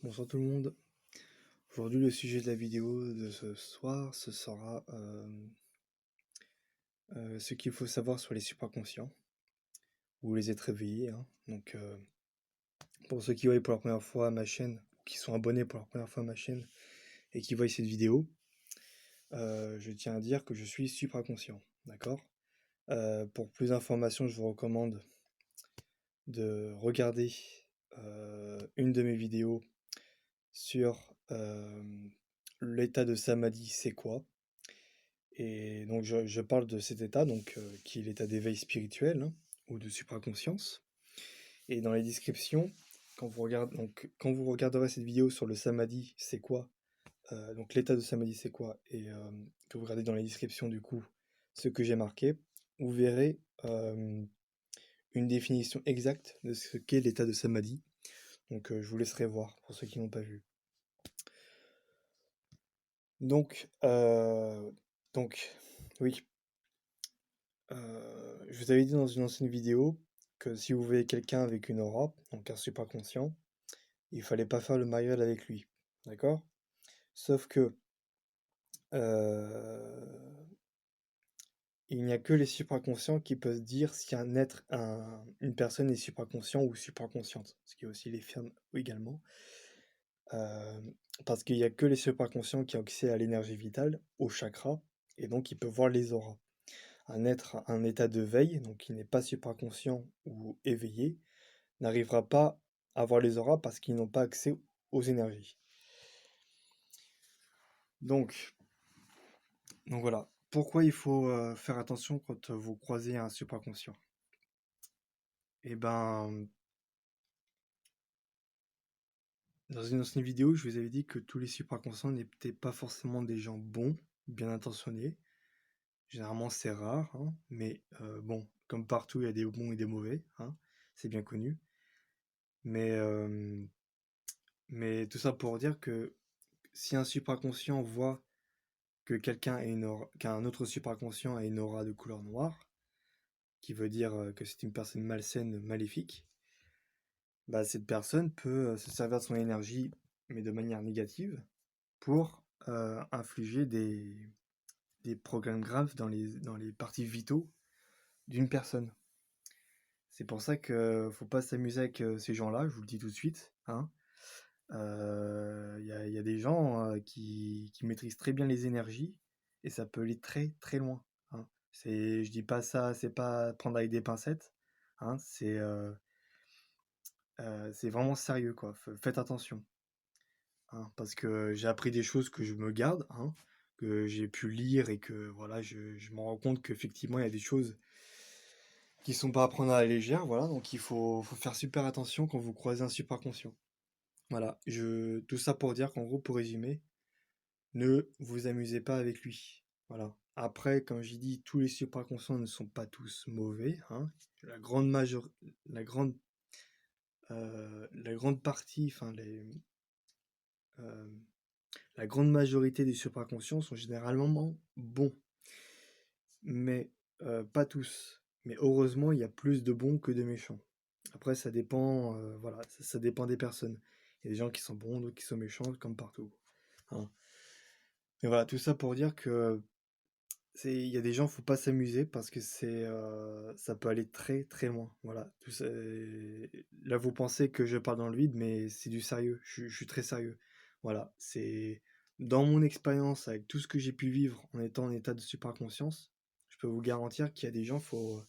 Bonsoir tout le monde. Aujourd'hui, le sujet de la vidéo de ce soir, ce sera ce qu'il faut savoir sur les supraconscients ou les êtres éveillés, hein. Donc, pour ceux qui voient pour la première fois ma chaîne, ou qui sont abonnés pour la première fois à ma chaîne et qui voient cette vidéo, je tiens à dire que je suis supraconscient, d'accord? Pour plus d'informations, je vous recommande de regarder une de mes vidéos sur l'état de samadhi, c'est quoi? Et donc je parle de cet état, donc, qui est l'état d'éveil spirituel, hein, ou de supraconscience. Et dans les descriptions, quand vous regarderez cette vidéo sur le samadhi, c'est quoi? Donc l'état de samadhi, c'est quoi? Et que vous regardez dans les descriptions, du coup, ce que j'ai marqué, vous verrez une définition exacte de ce qu'est l'état de samadhi. Donc je vous laisserai voir pour ceux qui n'ont pas vu. Donc, oui. Je vous avais dit dans une ancienne vidéo que si vous voyez quelqu'un avec une aura, donc un supraconscient, il fallait pas faire le mariole avec lui. D'accord? Sauf que euh, il n'y a que les supraconscients qui peuvent dire si une personne est supraconscient ou supraconsciente, ce qui est aussi les firmes également. Euh, Parce qu'il n'y a que les supraconscients qui ont accès à l'énergie vitale, au chakra, et donc ils peuvent voir les auras. Un état de veille, donc qui n'est pas supraconscient ou éveillé, n'arrivera pas à voir les auras parce qu'ils n'ont pas accès aux énergies. Donc, donc voilà. Pourquoi il faut faire attention quand vous croisez un supraconscient? Eh ben, dans une ancienne vidéo, je vous avais dit que tous les supraconscients n'étaient pas forcément des gens bons, bien intentionnés. Généralement, c'est rare, hein, mais bon, comme partout, il y a des bons et des mauvais, hein, c'est bien connu. Mais, euh, mais tout ça pour dire que si un supraconscient voit que qu'un autre supraconscient a une aura de couleur noire, qui veut dire que c'est une personne malsaine, maléfique, bah cette personne peut se servir de son énergie, mais de manière négative, pour infliger des problèmes graves dans les parties vitaux d'une personne. C'est pour ça que faut pas s'amuser avec ces gens-là, je vous le dis tout de suite, hein. Y a des gens qui maîtrisent très bien les énergies et ça peut aller très très loin, hein. Je dis pas ça, c'est pas prendre avec des pincettes, hein, c'est vraiment sérieux quoi. Faites attention, hein, parce que j'ai appris des choses que je me garde, hein, que j'ai pu lire et que voilà, je me rends compte qu'effectivement il y a des choses qui sont pas à prendre à la légère, voilà, donc faut faire super attention quand vous croisez un supraconscient. Voilà, tout ça pour dire qu'en gros, pour résumer, ne vous amusez pas avec lui. Voilà. Après, comme j'ai dit, tous les supraconscients ne sont pas tous mauvais, hein. La grande major... la grande partie, euh, la grande majorité des supraconscients sont généralement bons, mais pas tous. Mais heureusement, il y a plus de bons que de méchants. Après, ça dépend, voilà, ça dépend des personnes. Il y a des gens qui sont bons, d'autres qui sont méchants, comme partout, hein. Mais voilà, tout ça pour dire que il y a des gens, faut pas s'amuser parce que ça peut aller très très loin. Voilà. Là, vous pensez que je parle dans le vide, mais c'est du sérieux. Je suis très sérieux. Voilà. C'est dans mon expérience avec tout ce que j'ai pu vivre en étant en état de supraconscience, je peux vous garantir qu'il y a des gens, faut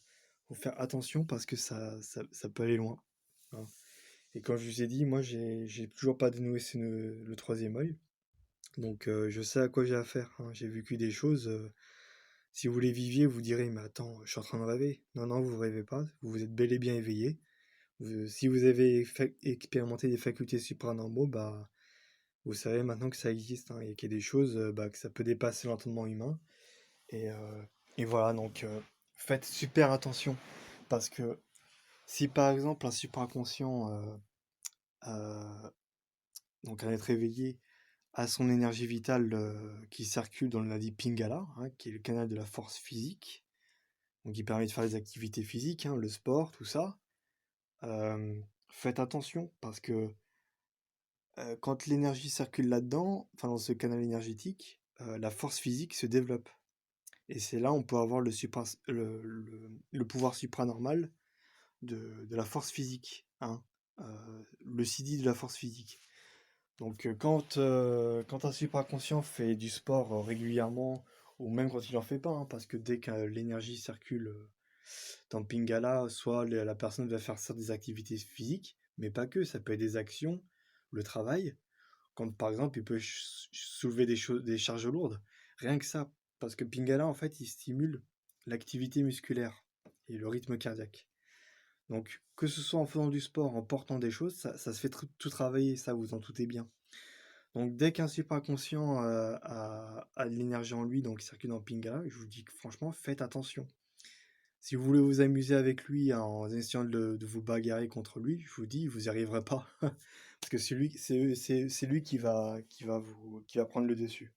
faire attention parce que ça peut aller loin, hein. Et comme je vous ai dit, moi, j'ai toujours pas dénoué le troisième œil. Donc, je sais à quoi j'ai affaire, hein. J'ai vécu des choses. Si vous les viviez, vous direz, mais attends, je suis en train de rêver. Non, non, vous rêvez pas, vous êtes bel et bien éveillé. Si vous avez expérimenté des facultés supranormaux, bah, vous savez maintenant que ça existe, hein, et qu'il y a des choses bah, que ça peut dépasser l'entendement humain. Et, euh, et voilà, donc faites super attention. Parce que si par exemple un supraconscient, euh, donc un être éveillé, a son énergie vitale qui circule dans le nadi Pingala, hein, qui est le canal de la force physique, donc qui permet de faire des activités physiques, hein, le sport, tout ça. Faites attention parce que Quand l'énergie circule là-dedans, enfin dans ce canal énergétique, la force physique se développe. Et c'est là on peut avoir le pouvoir supranormal de la force physique, hein, le CD de la force physique. Donc quand un supraconscient fait du sport régulièrement, ou même quand il en fait pas, hein, parce que dès que l'énergie circule dans le Pingala, soit la personne va faire certes des activités physiques, mais pas que, ça peut être des actions, le travail, quand par exemple il peut soulever des charges lourdes, rien que ça, parce que Pingala en fait il stimule l'activité musculaire et le rythme cardiaque. Donc que ce soit en faisant du sport, en portant des choses, ça se fait tout travailler, ça vous en doutez bien. Donc dès qu'un supraconscient a de l'énergie en lui, donc il circule dans le Pingala, je vous dis que franchement faites attention. Si vous voulez vous amuser avec lui en essayant de vous bagarrer contre lui, je vous dis, vous n'y arriverez pas. Parce que c'est lui qui va prendre le dessus.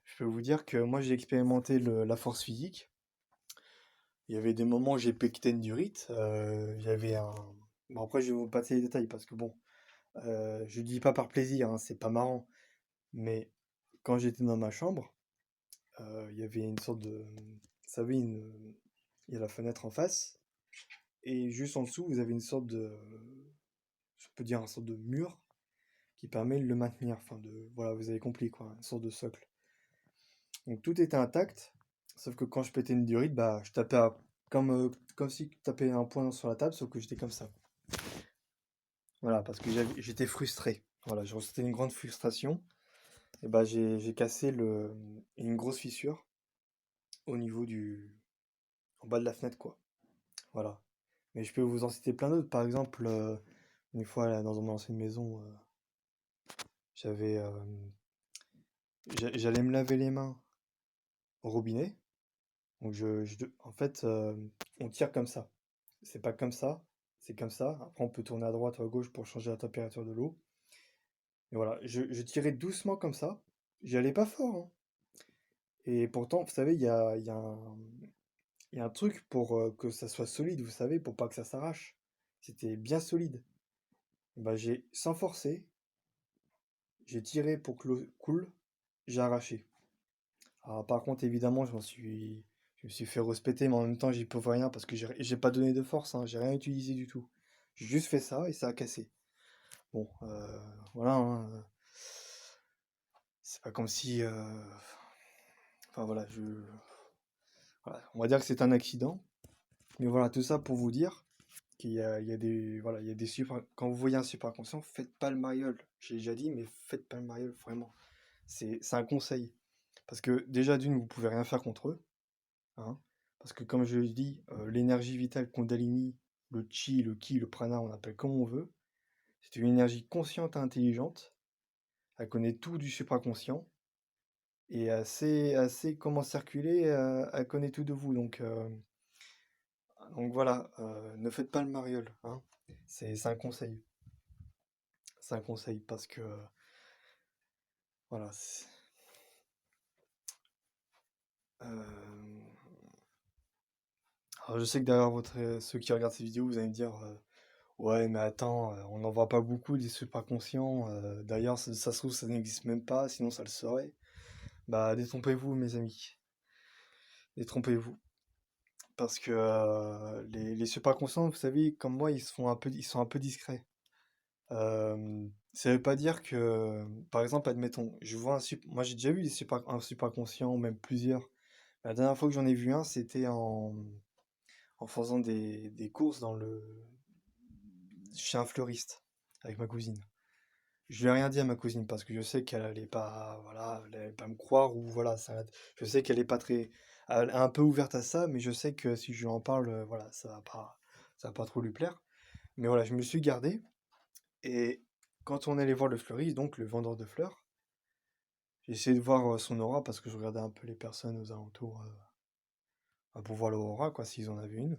Je peux vous dire que moi j'ai expérimenté la force physique. Il y avait des moments où j'ai pété une durite. Il y avait un. Bon, après, je vais vous passer les détails parce que bon, je dis pas par plaisir, hein, c'est pas marrant. Mais quand j'étais dans ma chambre, il y avait une sorte de. Vous savez, il y a la fenêtre en face. Et juste en dessous, vous avez une sorte de. Je peux dire une sorte de mur qui permet de le maintenir. Enfin, voilà, vous avez compris quoi, une sorte de socle. Donc tout était intact, sauf que quand je pétais une durite, bah, je tapais comme si tu tapais un poing sur la table, sauf que j'étais comme ça. Voilà, parce que j'étais frustré. Voilà, je ressentais une grande frustration. Et bah, j'ai cassé une grosse fissure au niveau en bas de la fenêtre, quoi. Voilà. Mais je peux vous en citer plein d'autres. Par exemple, une fois là, dans mon ancienne maison, j'avais, j'allais me laver les mains au robinet. Donc en fait, on tire comme ça. C'est pas comme ça, c'est comme ça. Après, on peut tourner à droite ou à gauche pour changer la température de l'eau. Et voilà, je tirais doucement comme ça. J'y allais pas fort, hein. Et pourtant, vous savez, il y a un truc pour que ça soit solide, vous savez, pour pas que ça s'arrache. C'était bien solide. Et bah, sans forcer, j'ai tiré pour que l'eau coule, j'ai arraché. Alors, par contre, évidemment, je me suis fait respecter, mais en même temps, j'y peux rien parce que j'ai pas donné de force, hein, j'ai rien utilisé du tout. J'ai juste fait ça et ça a cassé. Bon, voilà, hein, c'est pas comme si. Enfin voilà, voilà, on va dire que c'est un accident. Mais voilà, tout ça pour vous dire il y a des. Voilà, il y a des quand vous voyez un supraconscient, faites pas le mariole. J'ai déjà dit, mais faites pas le mariole, vraiment. C'est un conseil. Parce que déjà, d'une, vous pouvez rien faire contre eux, hein. Parce que comme je le dis, l'énergie vitale Kundalini, le chi, le ki, le prana, on appelle comme on veut. C'est une énergie consciente et intelligente. Elle connaît tout du supraconscient. Et assez comment circuler, elle connaît tout de vous. Donc voilà, ne faites pas le mariole, hein. C'est un conseil. C'est un conseil parce que voilà. Euh, alors je sais que derrière ceux qui regardent ces vidéos, vous allez me dire ouais, mais attends, on n'en voit pas beaucoup des supraconscients. D'ailleurs, ça se trouve, ça n'existe même pas, sinon ça le serait. Bah, détrompez-vous, mes amis. Détrompez-vous. Parce que les supraconscients, vous savez, comme moi, ils sont un peu discrets. Ça veut pas dire que, par exemple, admettons, moi j'ai déjà vu un supraconscient, ou même plusieurs. La dernière fois que j'en ai vu un, c'était en faisant des courses chez un fleuriste, avec ma cousine. Je lui ai rien dit à ma cousine parce que je sais qu'elle allait pas, voilà, elle allait pas me croire ou voilà, je sais qu'elle est pas elle est un peu ouverte à ça, mais je sais que si je lui en parle, voilà, ça va pas trop lui plaire. Mais voilà, je me suis gardé et quand on allait voir le fleuriste, donc le vendeur de fleurs, j'ai essayé de voir son aura parce que je regardais un peu les personnes aux alentours pour voir leur aura, quoi, s'ils en avaient une.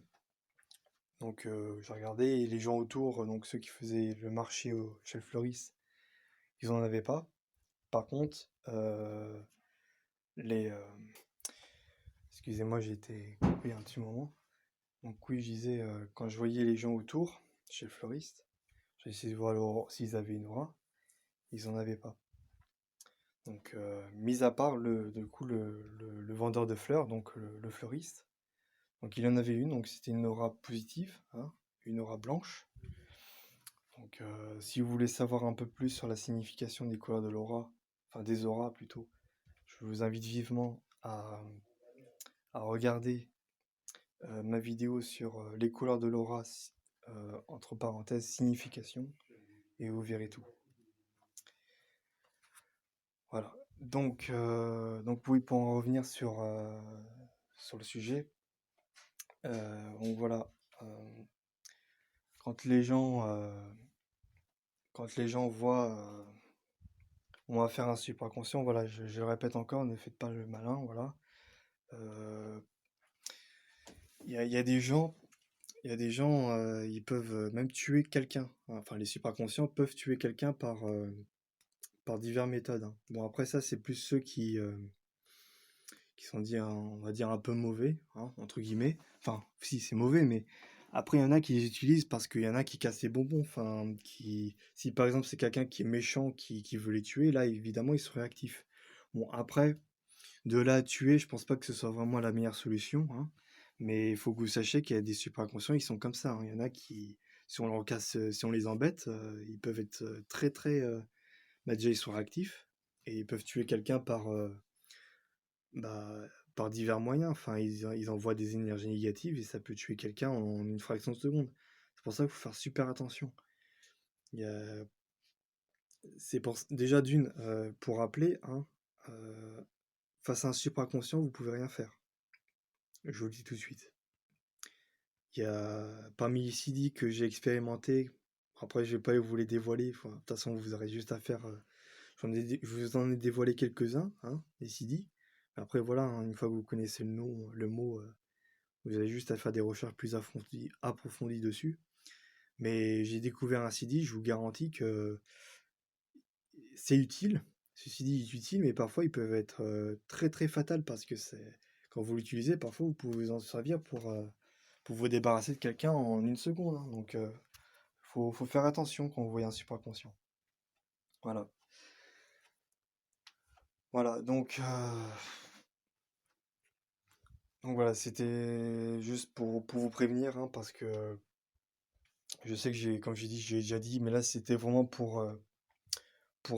Donc j'ai regardé et les gens autour, donc ceux qui faisaient le marché chez le fleuriste, ils en avaient pas. Par contre, les, excusez-moi, j'ai été coupé un petit moment. Donc oui, je disais, quand je voyais les gens autour, chez le fleuriste, J'ai essayé de voir s'ils avaient une aura. Ils en avaient pas. Donc, mis à part le vendeur de fleurs, donc le fleuriste. Donc, il en avait une, donc c'était une aura positive, hein, une aura blanche. Donc, si vous voulez savoir un peu plus sur la signification des couleurs de l'aura, enfin des auras plutôt, je vous invite vivement à regarder ma vidéo sur les couleurs de l'aura, entre parenthèses, signification, et vous verrez tout. Voilà. Donc oui, pour en revenir sur le sujet, donc voilà, euh, quand les gens, euh, quand les gens voient, on va faire un supraconscient, voilà, je le répète encore, ne faites pas le malin, voilà. Euh, il y a des gens, ils peuvent même tuer quelqu'un. Enfin, les supraconscients peuvent tuer quelqu'un par diverses méthodes, hein. Bon, après ça, c'est plus ceux qui sont dit, on va dire, un peu mauvais, hein, entre guillemets. Enfin, si, c'est mauvais, mais après, il y en a qui les utilisent parce qu'il y en a qui cassent les bonbons. Enfin, si par exemple c'est quelqu'un qui est méchant, qui veut les tuer, là, évidemment, ils sont réactifs. Bon, après, de là à tuer, je pense pas que ce soit vraiment la meilleure solution, hein. Mais il faut que vous sachiez qu'il y a des supraconscients, ils sont comme ça, hein. Il y en a qui, si on leur casse, si on les embête, ils peuvent être très très, bah, déjà ils sont réactifs et ils peuvent tuer quelqu'un bah, par divers moyens. Enfin, ils envoient des énergies négatives et ça peut tuer quelqu'un en une fraction de seconde. C'est pour ça qu'il faut faire super attention. Il y a... Déjà d'une, pour rappeler, hein, euh, face à un supraconscient, vous pouvez rien faire. Je vous le dis tout de suite. Il y a parmi les CD que j'ai expérimenté, après je vais pas vous les dévoiler, enfin, de toute façon vous aurez juste à faire. Je vous en ai dévoilé quelques-uns, hein, les CD. Après voilà, hein, une fois que vous connaissez le nom, le mot, vous avez juste à faire des recherches plus approfondies dessus. Mais j'ai découvert un CD, je vous garantis que c'est utile. Ce CD est utile, mais parfois ils peuvent être très très fatal parce que quand vous l'utilisez, parfois vous pouvez vous en servir pour vous débarrasser de quelqu'un en une seconde, hein. Donc faut faire attention quand vous voyez un supraconscient. Voilà. Voilà, donc voilà, c'était juste pour vous prévenir, hein, parce que je sais que comme j'ai dit, j'ai déjà dit, mais là c'était vraiment pour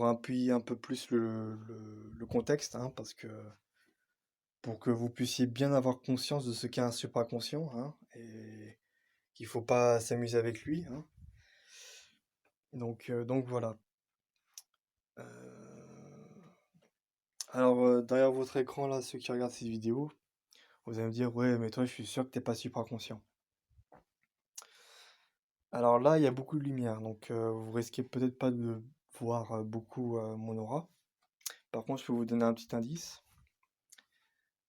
appuyer un peu plus le contexte, hein, parce que pour que vous puissiez bien avoir conscience de ce qu'est un supraconscient, hein, et qu'il faut pas s'amuser avec lui, hein. Donc voilà. Euh, Alors, derrière votre écran, là, ceux qui regardent cette vidéo, vous allez me dire, ouais, mais toi, je suis sûr que t'es pas supraconscient. Alors là, il y a beaucoup de lumière, donc vous risquez peut-être pas de voir beaucoup mon aura. Par contre, je peux vous donner un petit indice.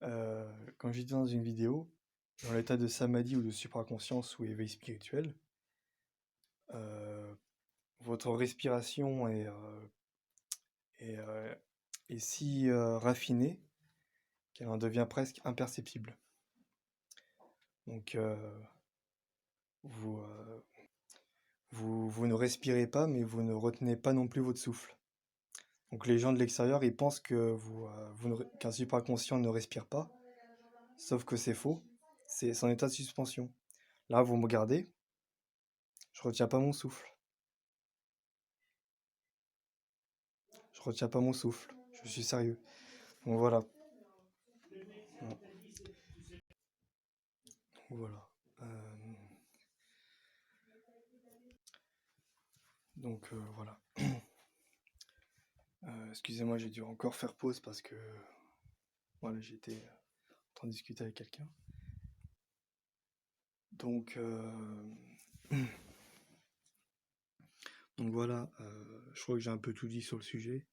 Comme j'ai dit dans une vidéo, dans l'état de samadhi ou de supraconscience ou éveil spirituel, euh, votre respiration est, euh, est si raffinée qu'elle en devient presque imperceptible. Donc, vous, euh, vous ne respirez pas, mais vous ne retenez pas non plus votre souffle. Donc, les gens de l'extérieur, ils pensent que qu'un supraconscient ne respire pas, sauf que c'est faux. C'est son état de suspension. Là, vous me regardez, je retiens pas mon souffle. Je retiens pas mon souffle. Je suis sérieux. Donc voilà. Voilà. Euh, voilà. Excusez-moi, j'ai dû encore faire pause parce que voilà, j'étais en train de discuter avec quelqu'un. Donc, donc voilà, je crois que j'ai un peu tout dit sur le sujet.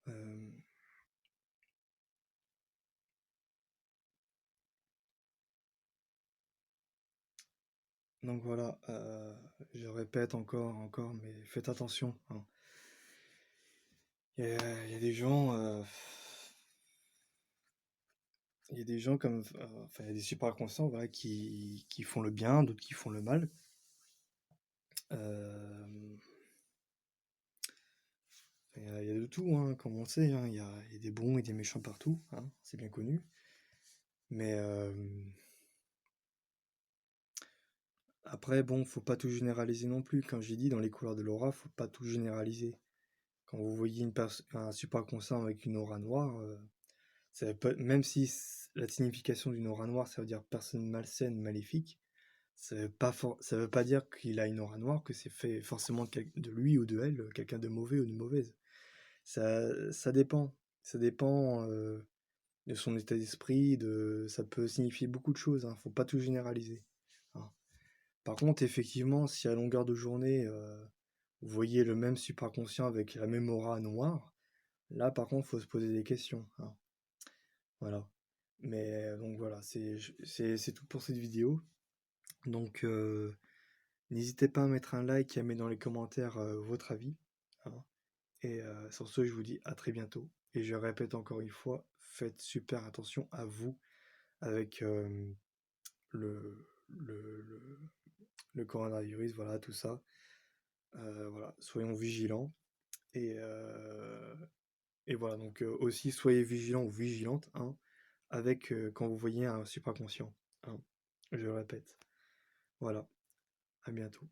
Euh, donc voilà, je répète encore, mais faites attention, hein. Il y a des gens, il y a des gens comme, enfin, il y a des super conscients, voilà, qui font le bien, d'autres qui font le mal. Euh, il y a de tout, hein, comme on sait, hein, il y a des bons et des méchants partout, hein, c'est bien connu. Mais après, bon, faut pas tout généraliser non plus. Comme j'ai dit, dans les couleurs de l'aura, faut pas tout généraliser. Quand vous voyez un supraconscient avec une aura noire, ça veut pas, même si la signification d'une aura noire, ça veut dire personne malsaine, maléfique, ça veut pas dire qu'il a une aura noire, que c'est fait forcément de lui ou de elle, quelqu'un de mauvais ou de mauvaise. Ça dépend. Ça dépend de son état d'esprit, ça peut signifier beaucoup de choses, hein. Faut pas tout généraliser, hein. Par contre, effectivement, si à longueur de journée, vous voyez le même supraconscient avec la même aura noire, là, par contre, faut se poser des questions, hein. Voilà. Mais donc voilà, c'est tout pour cette vidéo. Donc, n'hésitez pas à mettre un like et à mettre dans les commentaires votre avis, hein. Et sur ce, je vous dis à très bientôt. Et je répète encore une fois, faites super attention à vous avec le coronavirus, voilà, tout ça. Voilà, soyons vigilants. Et, euh, et voilà, donc aussi soyez vigilants ou vigilantes, hein, avec quand vous voyez un supraconscient, hein. Je le répète. Voilà, à bientôt.